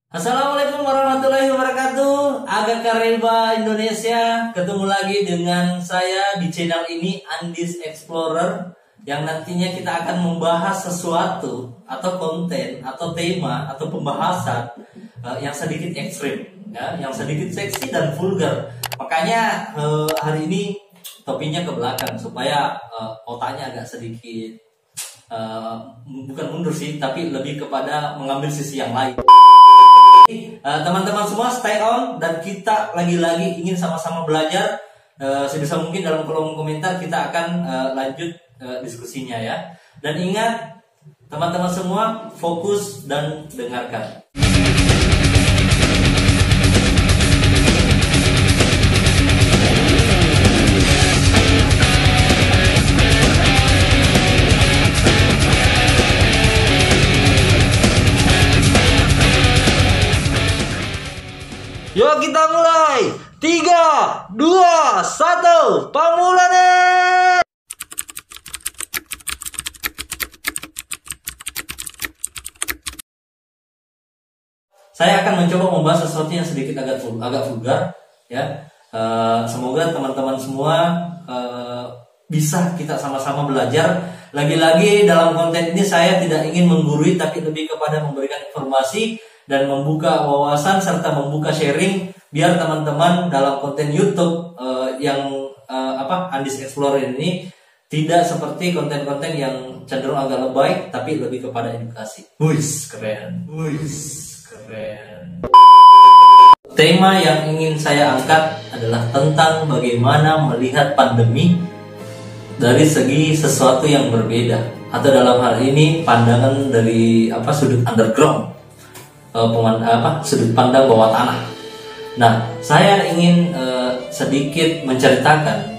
Assalamualaikum warahmatullahi wabarakatuh. Aga Kareba Indonesia, ketemu lagi dengan saya di channel ini, Andis Explorer, yang nantinya kita akan membahas sesuatu atau konten atau tema atau pembahasan yang sedikit ekstrim, ya, yang sedikit seksi dan vulgar. Makanya hari ini topiknya ke belakang supaya otaknya agak sedikit bukan mundur sih, tapi lebih kepada mengambil sisi yang lain. Teman-teman semua stay on, dan kita lagi-lagi ingin sama-sama belajar. Sebisa mungkin dalam kolom komentar kita akan lanjut diskusinya ya. Dan ingat teman-teman semua, fokus dan dengarkan. Yuk kita mulai. 3, 2, 1, pamulane. Saya akan mencoba membahas sesuatu yang sedikit agak vulgar, ya. Semoga teman-teman semua bisa kita sama-sama belajar. Lagi-lagi dalam konten ini saya tidak ingin menggurui, tapi lebih kepada memberikan informasi dan membuka wawasan serta membuka sharing, biar teman-teman dalam konten YouTube yang Andis Explorer ini tidak seperti konten-konten yang cenderung agak lebay, tapi lebih kepada edukasi. Wis keren. Tema yang ingin saya angkat adalah tentang bagaimana melihat pandemi dari segi sesuatu yang berbeda, atau dalam hal ini pandangan dari sudut underground. Sudut pandang bawah tanah. Nah, saya ingin sedikit menceritakan.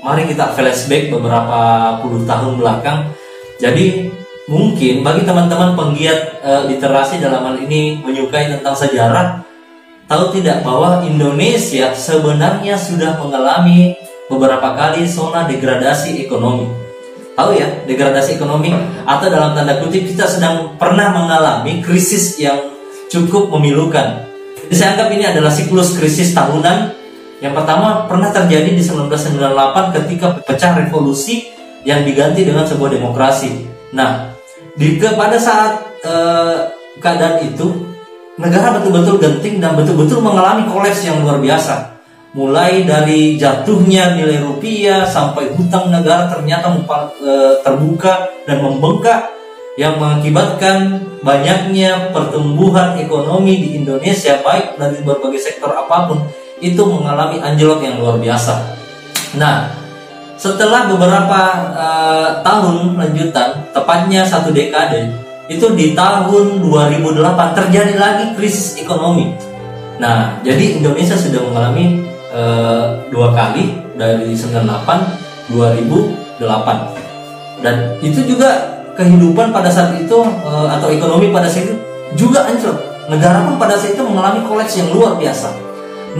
Mari kita flashback beberapa puluh tahun belakang. Jadi mungkin bagi teman-teman penggiat literasi dalam hal ini menyukai tentang sejarah, tahu tidak bahwa Indonesia sebenarnya sudah mengalami beberapa kali zona degradasi ekonomi. Tahu ya, degradasi ekonomi, atau dalam tanda kutip kita sedang pernah mengalami krisis yang cukup memilukan. Jadi saya anggap ini adalah siklus krisis tahunan. Yang pertama pernah terjadi di 1998 ketika pecah revolusi yang diganti dengan sebuah demokrasi. Nah, pada saat keadaan itu, negara betul-betul genting dan betul-betul mengalami kolaps yang luar biasa. Mulai dari jatuhnya nilai rupiah sampai hutang negara ternyata terbuka dan membengkak, yang mengakibatkan banyaknya pertumbuhan ekonomi di Indonesia, baik dari berbagai sektor apapun, itu mengalami anjlok yang luar biasa. Nah, setelah beberapa tahun lanjutan, tepatnya 1 dekade, itu di tahun 2008 terjadi lagi krisis ekonomi. Nah, jadi Indonesia sudah mengalami 2 kali, dari 98, 2008, dan itu juga kehidupan pada saat itu atau ekonomi pada saat itu juga anjlok. Negara pun pada saat itu mengalami kolaps yang luar biasa.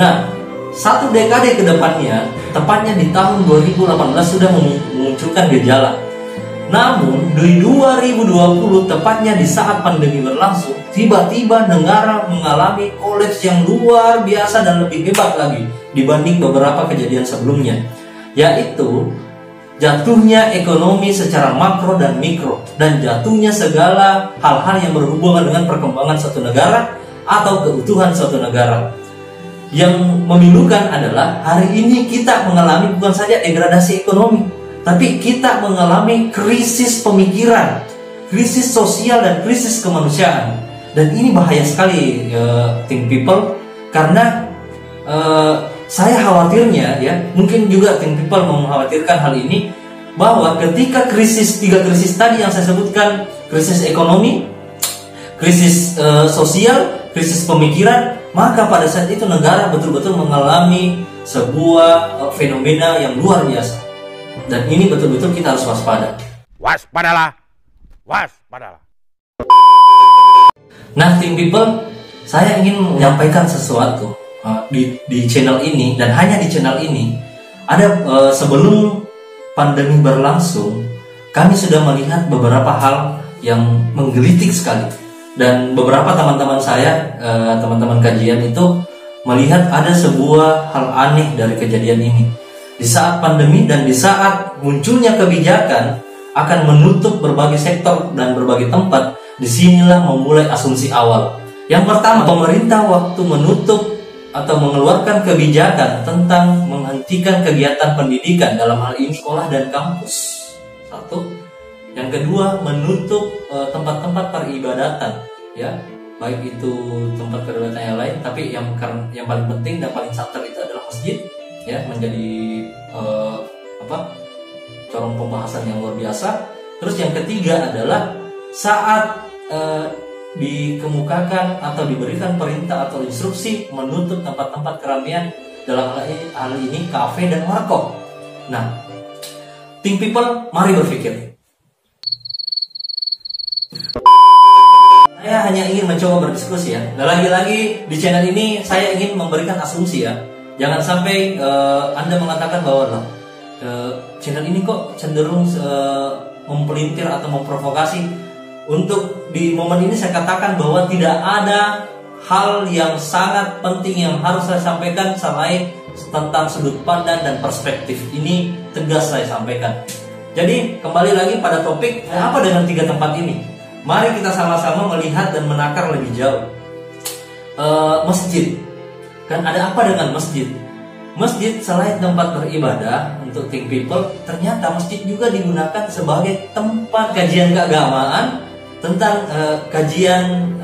Nah, 1 dekade ke depannya, tepatnya di tahun 2018 sudah memunculkan gejala. Namun di 2020, tepatnya di saat pandemi berlangsung, tiba-tiba negara mengalami kolaps yang luar biasa dan lebih hebat lagi dibanding beberapa kejadian sebelumnya, yaitu jatuhnya ekonomi secara makro dan mikro, dan jatuhnya segala hal-hal yang berhubungan dengan perkembangan suatu negara atau keutuhan suatu negara. Yang memilukan adalah hari ini kita mengalami bukan saja degradasi ekonomi, tapi kita mengalami krisis pemikiran, krisis sosial, dan krisis kemanusiaan. Dan ini bahaya sekali, think people, karena saya khawatirnya, ya, mungkin juga think people mengkhawatirkan hal ini, bahwa ketika tiga krisis tadi yang saya sebutkan, krisis ekonomi, krisis sosial, krisis pemikiran, maka pada saat itu negara betul-betul mengalami sebuah fenomena yang luar biasa. Dan ini betul-betul kita harus waspada. Waspadalah. Nah, think people, saya ingin menyampaikan sesuatu di channel ini, dan hanya di channel ini. Ada sebelum pandemi berlangsung, kami sudah melihat beberapa hal yang menggelitik sekali. Dan beberapa teman-teman saya, teman-teman kajian itu melihat ada sebuah hal aneh dari kejadian ini. Di saat pandemi dan di saat munculnya kebijakan akan menutup berbagai sektor dan berbagai tempat, disinilah memulai asumsi awal. Yang pertama, pemerintah waktu menutup atau mengeluarkan kebijakan tentang menghentikan kegiatan pendidikan, dalam hal ini sekolah dan kampus. Satu. Yang kedua, menutup tempat-tempat peribadatan, ya, baik itu tempat peribadatan yang lain, tapi yang paling penting dan paling santer itu adalah masjid, ya, menjadi corong pembahasan yang luar biasa. Terus yang ketiga adalah saat dikemukakan atau diberikan perintah atau instruksi menutup tempat-tempat keramaian, dalam hal ini kafe dan warkop. Nah, think people, mari berpikir. Saya hanya ingin mencoba berdiskusi, ya. Dan lagi-lagi di channel ini saya ingin memberikan asumsi, ya. Jangan sampai Anda mengatakan bahwa channel ini kok cenderung mempelintir atau memprovokasi. Untuk di momen ini saya katakan bahwa tidak ada hal yang sangat penting yang harus saya sampaikan selain tentang sudut pandang dan perspektif. Ini tegas saya sampaikan. Jadi kembali lagi pada topik, apa dengan 3 tempat ini? Mari kita sama-sama melihat dan menakar lebih jauh. Masjid. Kan ada apa dengan masjid? Masjid selain tempat beribadah untuk think people, ternyata masjid juga digunakan sebagai tempat kajian keagamaan, tentang kajian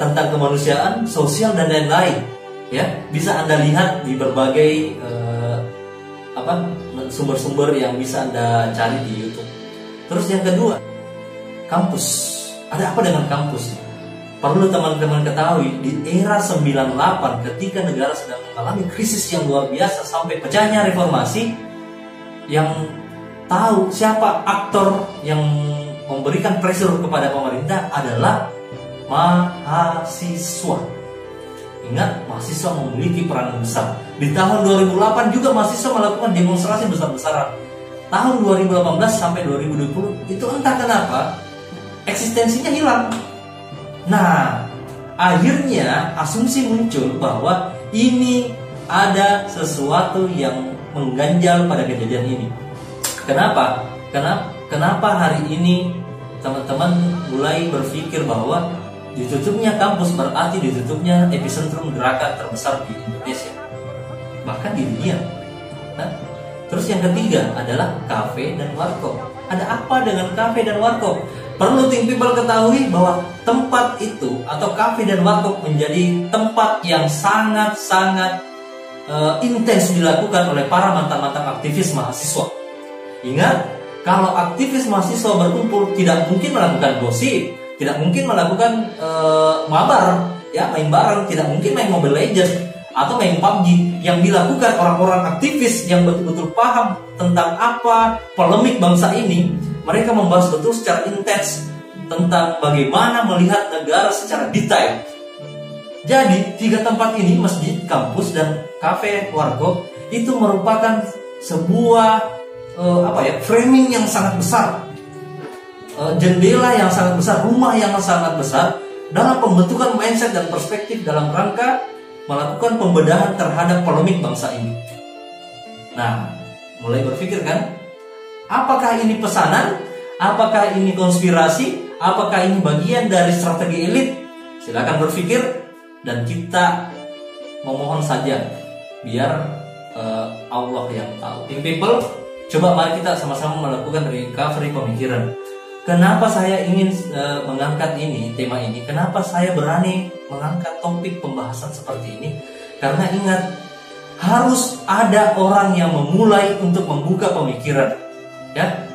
tentang kemanusiaan, sosial dan lain-lain, ya. Bisa Anda lihat di berbagai sumber-sumber yang bisa Anda cari di YouTube. Terus yang kedua, kampus. Ada apa dengan kampus? Perlu teman-teman ketahui, di era 98 ketika negara sedang mengalami krisis yang luar biasa sampai pecahnya reformasi, yang tahu siapa aktor yang memberikan pressure kepada pemerintah adalah mahasiswa. Ingat, mahasiswa memiliki peran besar. Di tahun 2008 juga mahasiswa melakukan demonstrasi besar-besaran. Tahun 2018 sampai 2020 itu entah kenapa eksistensinya hilang. Nah, akhirnya asumsi muncul bahwa ini ada sesuatu yang mengganjal pada kejadian ini. Kenapa? Kenapa hari ini teman-teman mulai berpikir bahwa ditutupnya kampus berarti ditutupnya epicentrum gerakan terbesar di Indonesia, bahkan di dunia. Nah, terus yang ketiga adalah kafe dan warkop. Ada apa dengan kafe dan warkop? Perlu think people ketahui bahwa tempat itu atau kafe dan warkop menjadi tempat yang sangat-sangat intens dilakukan oleh para mantan-mantan aktivis mahasiswa. Ingat, kalau aktivis mahasiswa berkumpul tidak mungkin melakukan gosip, tidak mungkin melakukan mabar, ya, main bareng, tidak mungkin main Mobile Legends atau main PUBG. Yang dilakukan orang-orang aktivis yang betul-betul paham tentang apa polemik bangsa ini. Mereka membahas betul secara intens tentang bagaimana melihat negara secara detail. Jadi 3 tempat ini, masjid, kampus, dan kafe warkop, itu merupakan sebuah framing yang sangat besar, jendela yang sangat besar, rumah yang sangat besar dalam pembentukan mindset dan perspektif dalam rangka melakukan pembedahan terhadap polemik bangsa ini. Nah, mulai berpikir kan, apakah ini pesanan? Apakah ini konspirasi? Apakah ini bagian dari strategi elit? Silakan berpikir, dan kita memohon saja biar Allah yang tahu. Think people, coba mari kita sama-sama melakukan recovery pemikiran. Kenapa saya ingin mengangkat tema ini? Kenapa saya berani mengangkat topik pembahasan seperti ini? Karena ingat, harus ada orang yang memulai untuk membuka pemikiran, ya.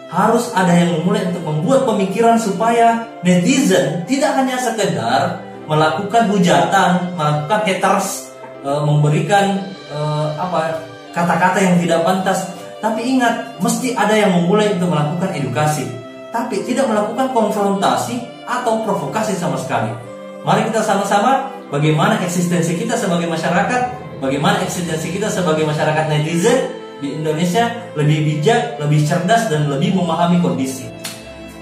Harus ada yang memulai untuk membuat pemikiran supaya netizen tidak hanya sekedar melakukan hujatan, melakukan haters, memberikan kata-kata yang tidak pantas. Tapi ingat, mesti ada yang memulai untuk melakukan edukasi, tapi tidak melakukan konfrontasi atau provokasi sama sekali. Mari kita sama-sama bagaimana eksistensi kita sebagai masyarakat, bagaimana eksistensi kita sebagai masyarakat netizen di Indonesia lebih bijak, lebih cerdas, dan lebih memahami kondisi.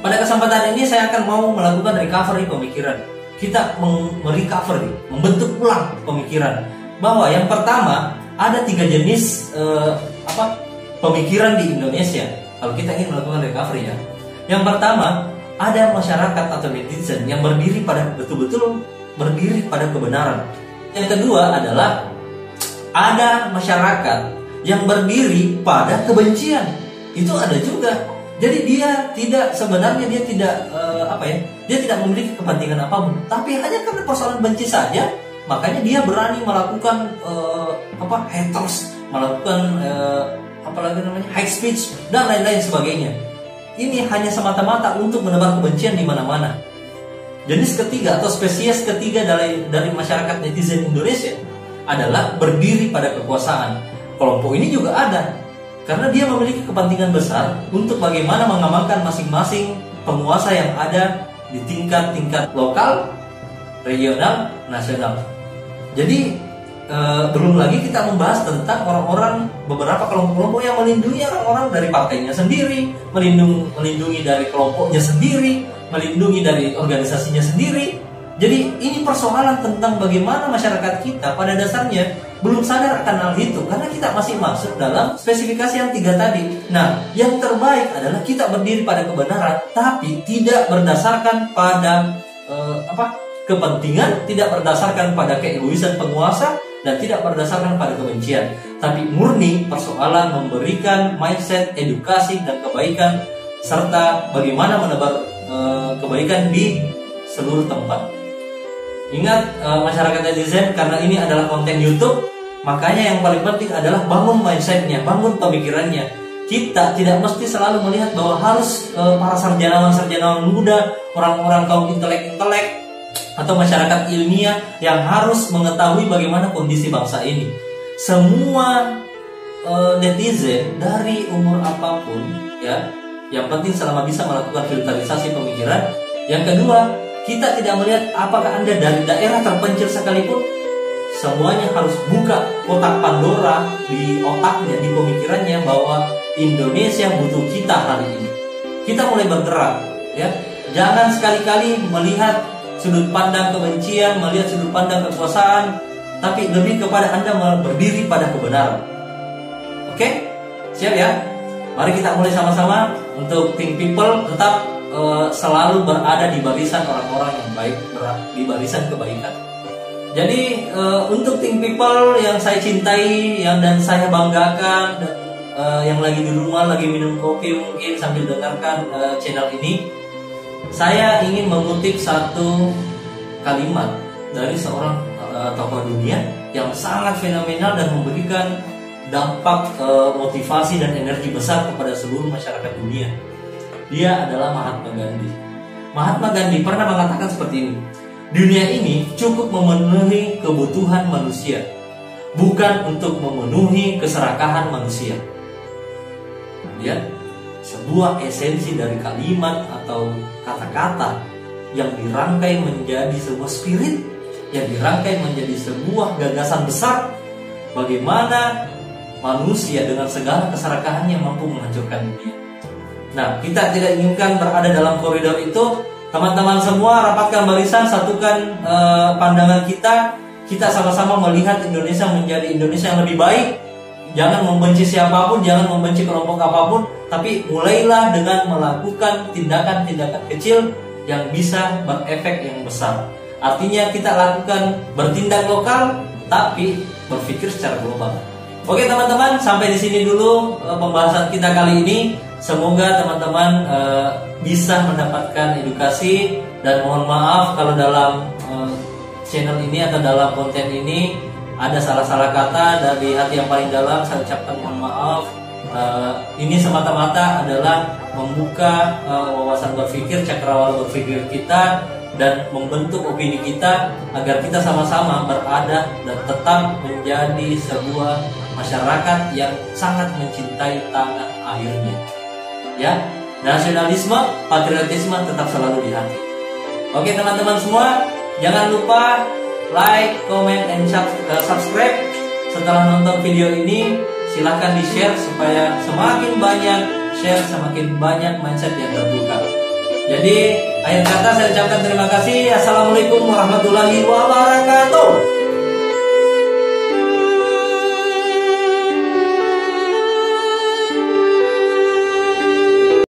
Pada kesempatan ini saya akan mau melakukan recovery pemikiran. kita merecovery, membentuk ulang pemikiran bahwa yang pertama ada 3 jenis pemikiran di Indonesia kalau kita ingin melakukan recovery ya. Yang pertama, ada masyarakat atau netizen yang berdiri pada betul-betul berdiri pada kebenaran. Yang kedua adalah ada masyarakat yang berdiri pada kebencian. Itu ada juga. Jadi dia tidak sebenarnya dia tidak memiliki kepentingan apapun, tapi hanya karena persoalan benci saja, makanya dia berani melakukan haters, melakukan hate speech dan lain-lain sebagainya. Ini hanya semata-mata untuk menebar kebencian di mana-mana. Jenis ketiga atau spesies ketiga dari masyarakat netizen Indonesia adalah berdiri pada kekuasaan. Kelompok ini juga ada karena dia memiliki kepentingan besar untuk bagaimana mengamankan masing-masing penguasa yang ada di tingkat lokal, regional, nasional. Jadi belum lagi kita membahas tentang beberapa kelompok-kelompok yang melindungi orang-orang dari partainya sendiri, melindungi dari kelompoknya sendiri, melindungi dari organisasinya sendiri. Jadi ini persoalan tentang bagaimana masyarakat kita pada dasarnya belum sadar akan hal itu, karena kita masih masuk dalam spesifikasi yang 3 tadi. Nah, yang terbaik adalah kita berdiri pada kebenaran, tapi tidak berdasarkan pada kepentingan, tidak berdasarkan pada keegoisan penguasa, dan tidak berdasarkan pada kebencian, tapi murni persoalan memberikan mindset, edukasi, dan kebaikan, serta bagaimana menebar kebaikan di seluruh tempat. Ingat masyarakat netizen, karena ini adalah konten YouTube, makanya yang paling penting adalah bangun mindsetnya, bangun pemikirannya. Kita tidak mesti selalu melihat bahwa harus para sarjanawan muda, orang-orang kaum intelek atau masyarakat ilmiah yang harus mengetahui bagaimana kondisi bangsa ini. Semua netizen dari umur apapun ya, yang penting selama bisa melakukan filterisasi pemikiran. Yang kedua, kita tidak melihat apakah Anda dari daerah terpencil sekalipun, semuanya harus buka kotak Pandora di otaknya, di pemikirannya, bahwa Indonesia butuh kita hari ini. Kita mulai bergerak ya. Jangan sekali-kali melihat sudut pandang kebencian, melihat sudut pandang kekuasaan, tapi lebih kepada Anda berdiri pada kebenaran. Oke? Siap ya? Mari kita mulai sama-sama untuk Think People tetap selalu berada di barisan orang-orang yang baik, di barisan kebaikan. Jadi untuk Think People yang saya cintai, dan saya banggakan, dan yang lagi di rumah lagi minum kopi mungkin sambil dengarkan channel ini, saya ingin mengutip satu kalimat dari seorang tokoh dunia yang sangat fenomenal dan memberikan dampak motivasi dan energi besar kepada seluruh masyarakat dunia. Dia adalah Mahatma Gandhi. Mahatma Gandhi pernah mengatakan seperti ini: dunia ini cukup memenuhi kebutuhan manusia, bukan untuk memenuhi keserakahan manusia. Lihat, sebuah esensi dari kalimat atau kata-kata yang dirangkai menjadi sebuah spirit, yang dirangkai menjadi sebuah gagasan besar, bagaimana manusia dengan segala keserakahannya mampu menghancurkan dunia. Nah, kita tidak inginkan berada dalam koridor itu. Teman-teman semua, rapatkan barisan, satukan pandangan kita. Kita sama-sama melihat Indonesia menjadi Indonesia yang lebih baik. Jangan membenci siapapun, jangan membenci kelompok apapun, tapi mulailah dengan melakukan tindakan-tindakan kecil yang bisa berefek yang besar. Artinya kita lakukan bertindak lokal, tapi berpikir secara global. Oke teman-teman, sampai di sini dulu pembahasan kita kali ini. Semoga teman-teman bisa mendapatkan edukasi, dan mohon maaf kalau dalam channel ini atau dalam konten ini ada salah-salah kata. Dari hati yang paling dalam saya ucapkan mohon maaf. Ini semata-mata adalah membuka wawasan berpikir, cakrawala berpikir kita, dan membentuk opini kita agar kita sama-sama berada dan tetap menjadi sebuah masyarakat yang sangat mencintai tanah airnya. Ya, nasionalisme, patriotisme tetap selalu di hati. Oke teman-teman semua, jangan lupa like, comment, and subscribe. Setelah nonton video ini, silahkan di-share supaya semakin banyak share, semakin banyak mindset yang terbuka. Jadi akhir kata saya ucapkan terima kasih. Assalamualaikum warahmatullahi wabarakatuh.